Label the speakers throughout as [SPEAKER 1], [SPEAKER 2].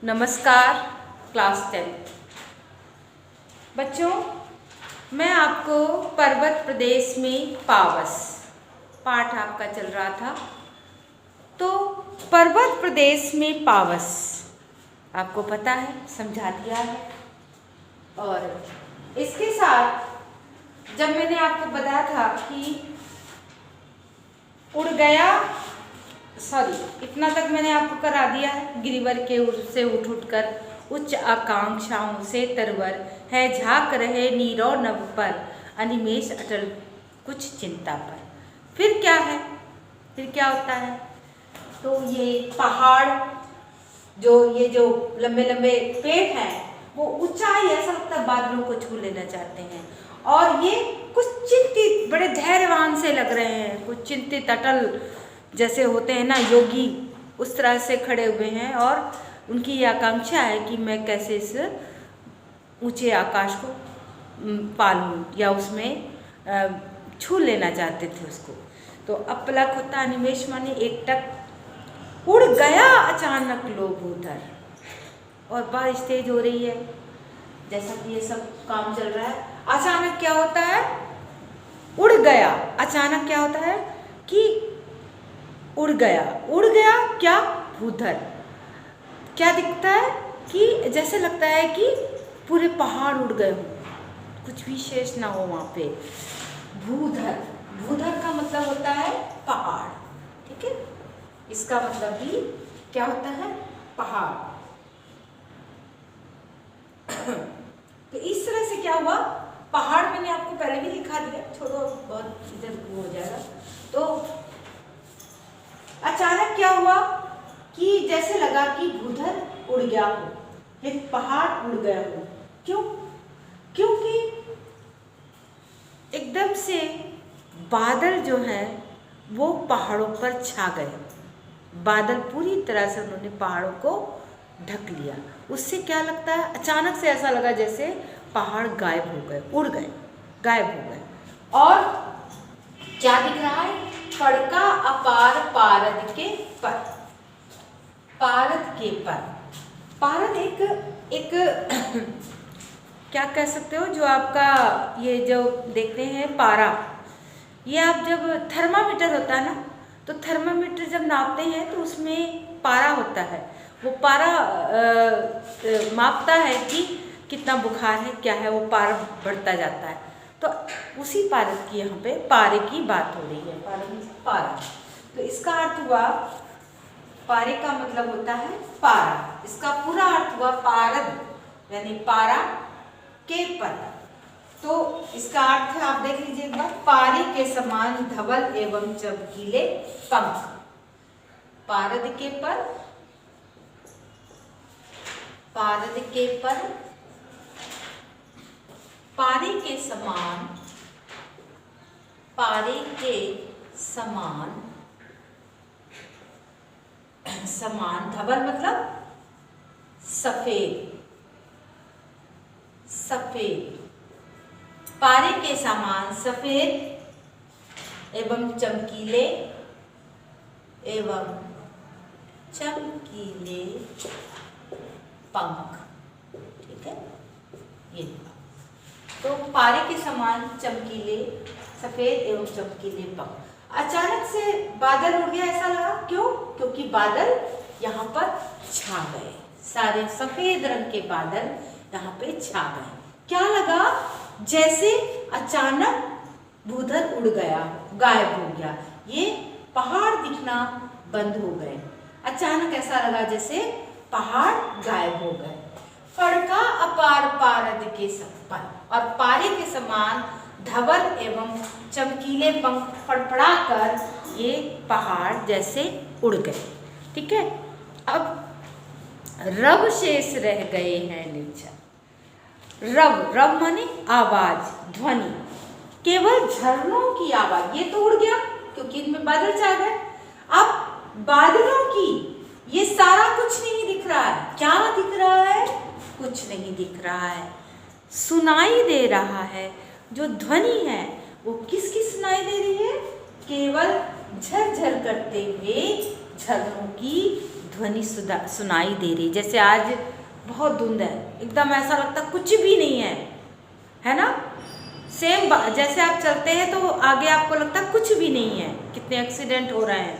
[SPEAKER 1] नमस्कार क्लास 10 बच्चों, मैं आपको पर्वत प्रदेश में पावस पाठ आपका चल रहा था। तो पर्वत प्रदेश में पावस आपको पता है, समझा दिया है। और इसके साथ जब मैंने आपको बताया था कि उड़ गया, इतना तक मैंने आपको करा दिया है। गिरिवर के उर से उठ कर उच्च आकांक्षाओं से तरवर है, झांक रहे नीरव नभ पर अनिमेष अटल कुछ चिंता पर। फिर क्या है, फिर क्या होता है? तो ये पहाड़, ये जो लंबे लंबे पेड़ हैं, वो ऊंचाई ऐसा लगता है बादलों को छू लेना चाहते हैं। और ये कुछ चिंतित, बड़े धैर्यवान से लग रहे हैं, कुछ चिंतित अटल जैसे होते हैं ना योगी, उस तरह से खड़े हुए हैं। और उनकी ये आकांक्षा है कि मैं कैसे इस ऊंचे आकाश को पा लूँ, या उसमें छू लेना चाहते थे उसको। तो अपलक होता अनिमेष माने एकटक। उड़ गया अचानक लोभ उधर, और बारिश तेज हो रही है, जैसा कि ये सब काम चल रहा है। अचानक क्या होता है? उड़ गया। अचानक क्या होता है कि उड़ गया। उड़ गया क्या? भूधर। क्या दिखता है कि जैसे लगता है कि पूरे पहाड़ उड़ गए हो, कुछ भी शेष ना हो वहाँ पे। भूधर, भूधर का मतलब होता है पहाड़, ठीक है। इसका मतलब भी क्या होता है? पहाड़। तो इस तरह से क्या हुआ? पहाड़ मैंने आपको पहले भी लिखा दिया, छोड़ो बहुत इधर हो जाएगा। तो अचानक क्या हुआ कि जैसे लगा कि भूधर उड़ गया हो, एक पहाड़ उड़ गया हो। क्यों? क्योंकि एकदम से बादल जो हैं वो पहाड़ों पर छा गए। बादल पूरी तरह से उन्होंने पहाड़ों को ढक लिया। उससे क्या लगता है? अचानक से ऐसा लगा जैसे पहाड़ गायब हो गए, उड़ गए, गायब हो गए। और क्या दिख रहा है? फड़का अपार पारद के पर। पारद के पर, पारद एक क्या कह सकते हो, जो आपका ये जो देखते हैं पारा, ये आप जब थर्मामीटर होता है ना, तो थर्मामीटर जब नापते हैं तो उसमें पारा होता है। वो पारा मापता है कि कितना बुखार है, क्या है, वो पारा बढ़ता जाता है। तो उसी पारद की यहाँ पे पारे की बात हो रही है। पारा, तो इसका अर्थ हुआ, पारे का मतलब होता है पारा। इसका पूरा अर्थ हुआ पारद यानी पारा के पर। तो इसका अर्थ है, आप देख लीजिए एक बार, पारे के समान धवल एवं चमकीले पंख। पारद के पर, पारद के पर, पारे के समान, पारे के समान, समान, धवल मतलब सफेद, सफेद, पारे के समान सफेद एवं चमकीले, एवं चमकीले पंख, ठीक है। ये तो पारे के समान चमकीले, सफेद एवं चमकीले पंख। अचानक से बादल उड़ गया, ऐसा लगा। क्यों? क्योंकि बादल यहाँ पर छा गए, सारे सफेद रंग के बादल यहाँ पे छा गए। क्या लगा? जैसे अचानक भूधर उड़ गया, गायब हो गया, ये पहाड़ दिखना बंद हो गए। अचानक ऐसा लगा जैसे पहाड़ गायब हो गए। फड़का अपार पारद के पर, और पारे के समान धवल एवं चमकीले पंख फड़फड़ा कर ये पहाड़ जैसे उड़ गए, ठीक है। अब रव शेष रह गए हैं निर्जन। रव, रव माने आवाज, ध्वनि, केवल झरनों की आवाज। ये तो उड़ गया क्योंकि इनमें बादल छा गए। अब बादलों की, ये सारा कुछ नहीं दिख रहा है। क्या दिख रहा है? कुछ नहीं दिख रहा है। सुनाई दे रहा है, जो ध्वनि है वो किसकी सुनाई दे रही है? केवल झरझर करते हुए झरनों की ध्वनि सुनाई दे रही। जैसे आज बहुत धुंध है, एकदम ऐसा लगता कुछ भी नहीं है ना। सेम जैसे आप चलते हैं तो आगे आपको लगता कुछ भी नहीं है, कितने एक्सीडेंट हो रहे हैं,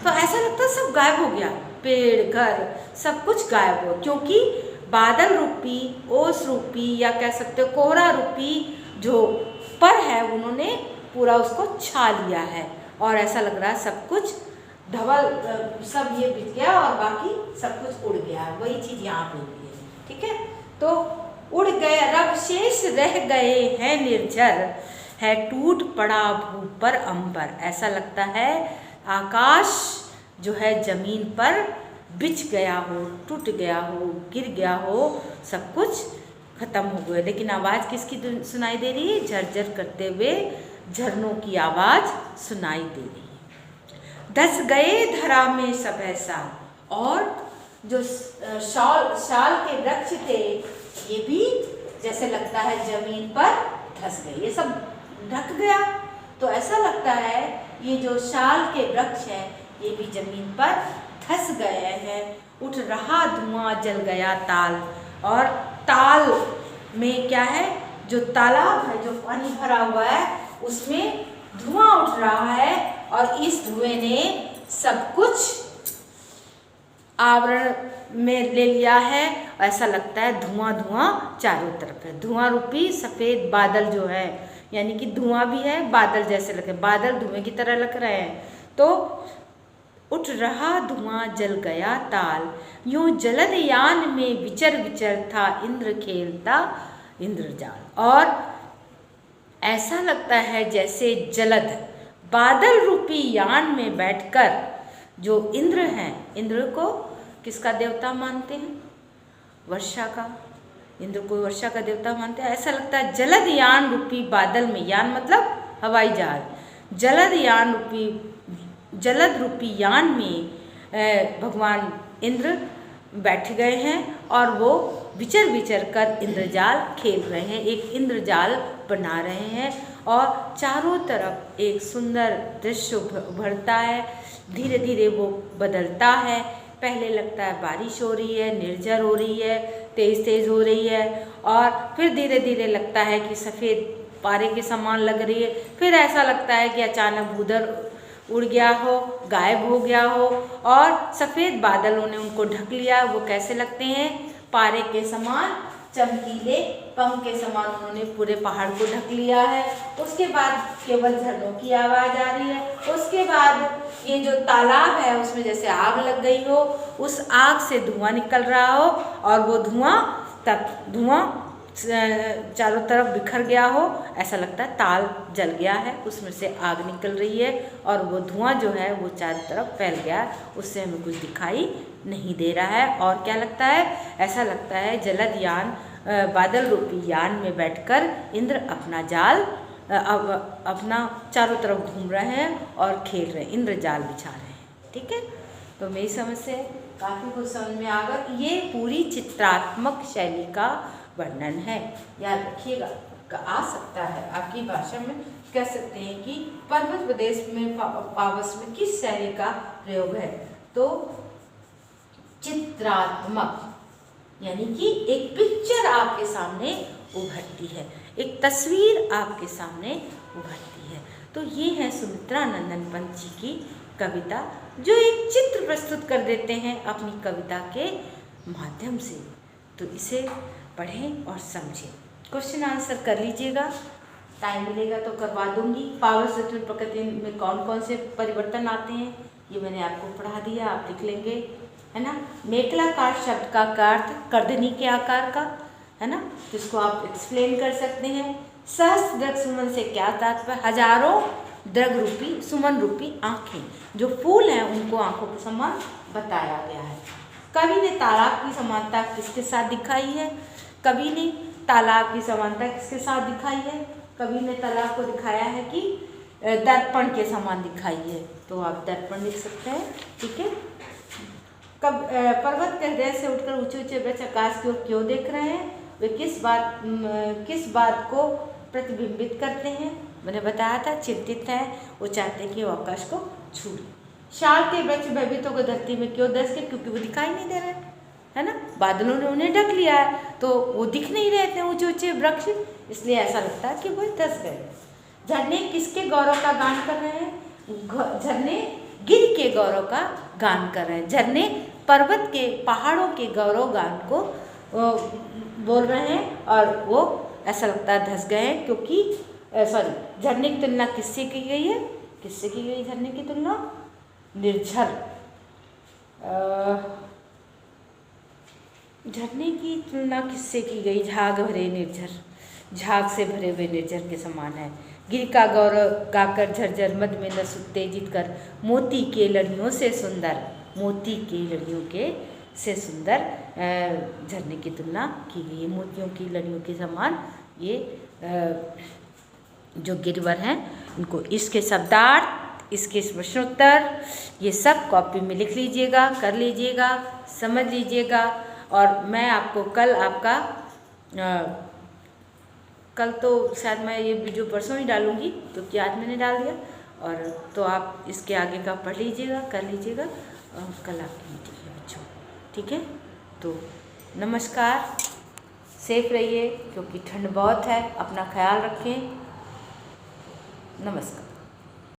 [SPEAKER 1] तो ऐसा लगता सब गायब हो गया, पेड़ घर सब कुछ गायब हो, क्योंकि बादल रूपी, ओस रूपी या कह सकते हो कोहरा रूपी जो पर है उन्होंने पूरा उसको छा लिया है। और ऐसा लग रहा है सब कुछ धवल सब ये बिछ गया और बाकी सब कुछ उड़ गया। वही चीज़ यहाँ पे हुई है, ठीक है। तो उड़ गए रब शेष रह गए हैं निर्झर, है टूट पड़ा भू पर अंबर। ऐसा लगता है आकाश जो है जमीन पर बिछ गया हो, टूट गया हो, गिर गया हो, सब कुछ खत्म हो गया। लेकिन आवाज़ किसकी सुनाई दे रही है? झरझर करते हुए झरनों की आवाज़ सुनाई दे रही है। धस गए धरा में सब ऐसा, और जो शाल के वृक्ष थे ये भी जैसे लगता है जमीन पर धस गए, ये सब ढक गया। तो ऐसा लगता है ये जो शाल के वृक्ष है ये भी जमीन पर धस गए हैं। उठ रहा धुआं जल गया ताल, और ताल में क्या है? जो तालाब है, जो पानी भरा हुआ है उसमें धुआं उठ रहा है, और इस धुएं ने सब कुछ आवरण में ले लिया है। ऐसा लगता है धुआं धुआं चारों तरफ है। धुआं रूपी सफ़ेद बादल जो है, यानी कि धुआं भी है, बादल जैसे लग रहे, बादल धुएं की तरह लग रहे हैं। तो उठ रहा धुआं जल गया ताल, यूं जलद यान में विचर विचर था इंद्र खेलता इंद्रजाल। और ऐसा लगता है जैसे जलद बादल रूपी यान में बैठकर जो इंद्र हैं, इंद्र को किसका देवता मानते हैं? वर्षा का। इंद्र को वर्षा का देवता मानते हैं। ऐसा लगता है जलद यान रूपी बादल में, यान मतलब हवाई जहाज, जलद रूपी यान में भगवान इंद्र बैठ गए हैं और वो विचर विचर कर इंद्रजाल खेल रहे हैं, एक इंद्रजाल बना रहे हैं। और चारों तरफ एक सुंदर दृश्य उभरता है, धीरे धीरे वो बदलता है। पहले लगता है बारिश हो रही है, निर्झर हो रही है, तेज़ तेज़ हो रही है, और फिर धीरे धीरे लगता है कि सफ़ेद पारे के समान लग रही है। फिर ऐसा लगता है कि अचानक भूदर उड़ गया हो, गायब हो गया हो, और सफ़ेद बादलों ने उनको ढक लिया। वो कैसे लगते हैं? पारे के समान, चमकीले पंख के समान उन्होंने पूरे पहाड़ को ढक लिया है। उसके बाद केवल झरनों की आवाज़ आ रही है। उसके बाद ये जो तालाब है उसमें जैसे आग लग गई हो, उस आग से धुआं निकल रहा हो, और वो धुआं चारों तरफ बिखर गया हो। ऐसा लगता है ताल जल गया है, उसमें से आग निकल रही है, और वो धुआं जो है वो चारों तरफ फैल गया है, उससे हमें कुछ दिखाई नहीं दे रहा है। और क्या लगता है? ऐसा लगता है जलद यान, बादल रूपी यान में बैठकर इंद्र अपना जाल अपना चारों तरफ घूम रहे हैं और खेल रहे हैं, इंद्रजाल बिछा रहे हैं। ठीक है, तो मेरी समझ से काफ़ी कुछ समझ में आ गया कि ये पूरी चित्रात्मक शैली का वर्णन है। याद रखिएगा, आ सकता है आपकी भाषा में कह सकते हैं कि पर्वत प्रदेश में पावस में किस शैली का प्रयोग है? तो चित्रात्मक, यानी कि एक पिक्चर आपके सामने उभरती है, एक तस्वीर आपके सामने उभरती है। तो ये है सुमित्रा नंदन पंत जी की कविता, जो एक चित्र प्रस्तुत कर देते हैं अपनी कविता के माध्यम से। तो इसे पढ़ें और समझें, क्वेश्चन आंसर कर लीजिएगा, टाइम मिलेगा तो करवा दूंगी। पावर सत्व प्रकृति में कौन कौन से परिवर्तन आते हैं ये मैंने आपको पढ़ा दिया, आप लिख लेंगे, है ना। मेखलाकार शब्द का अर्थ कर्दनी के आकार का, है ना, तो इसको आप एक्सप्लेन कर सकते हैं। सहस्त्र दृग सुमन से क्या तात्पर्य? हजारों दृग रूपी सुमन रूपी आँखें, जो फूल हैं उनको आँखों के समान बताया गया है। कवि ने तालाब की समानता किसके साथ दिखाई है? कवि ने तालाब की समानता किसके साथ दिखाई है? कवि ने तालाब को दिखाया है कि दर्पण के समान दिखाई है, तो आप दर्पण लिख सकते हैं। ठीक है। पर्वत के हृदय से उठकर ऊंचे ऊंचे वृक्ष आकाश की ओर क्यों देख रहे हैं? वे किस बात को प्रतिबिंबित करते हैं? मैंने बताया था, चिंतित है, वो चाहते हैं कि वो आकाश को छू लें। शाल के वृक्ष भयभीत होकर धरती में क्यों धस गए? क्योंकि वो दिखाई नहीं दे रहे, है ना, बादलों ने उन्हें ढक लिया है, तो वो दिख नहीं रहे थे ऊंचे ऊंचे वृक्ष, इसलिए ऐसा लगता है कि वो धस गए। झरने किसके गौरव का गान कर रहे हैं? झरने गिर के गौरव का गान कर रहे हैं। झरने पर्वत के, पहाड़ों के गौरव गान को बोल रहे हैं, और वो ऐसा लगता है धस गए हैं, क्योंकि सॉरी, झरने की तुलना किससे की गई है? किससे की गई झरने की तुलना? निर्झर। झरने की तुलना किससे की गई? झाग भरे निर्झर, झाग से भरे हुए निर्झर के समान है। गिर का गौरव गाकर झरझर मद में नस उत्तेजित कर मोती के लड़ियों से सुंदर, मोती की लड़ियों के से सुंदर झरने की तुलना की गई है। मोतियों की लड़ियों के समान ये जो गिरवर हैं, इनको इसके शब्दार्थ, इसके प्रश्नोत्तर, ये सब कॉपी में लिख लीजिएगा, कर लीजिएगा, समझ लीजिएगा। और मैं आपको कल आपका कल तो शायद मैं ये वीडियो परसों ही डालूँगी, क्योंकि आज मैंने डाल दिया, और तो आप इसके आगे का पढ़ लीजिएगा, कर लीजिएगा, और कल आपकी मीटिंग है बच्चों, ठीक है? तो नमस्कार, सेफ रहिए, क्योंकि ठंड बहुत है, अपना ख्याल रखें। नमस्कार।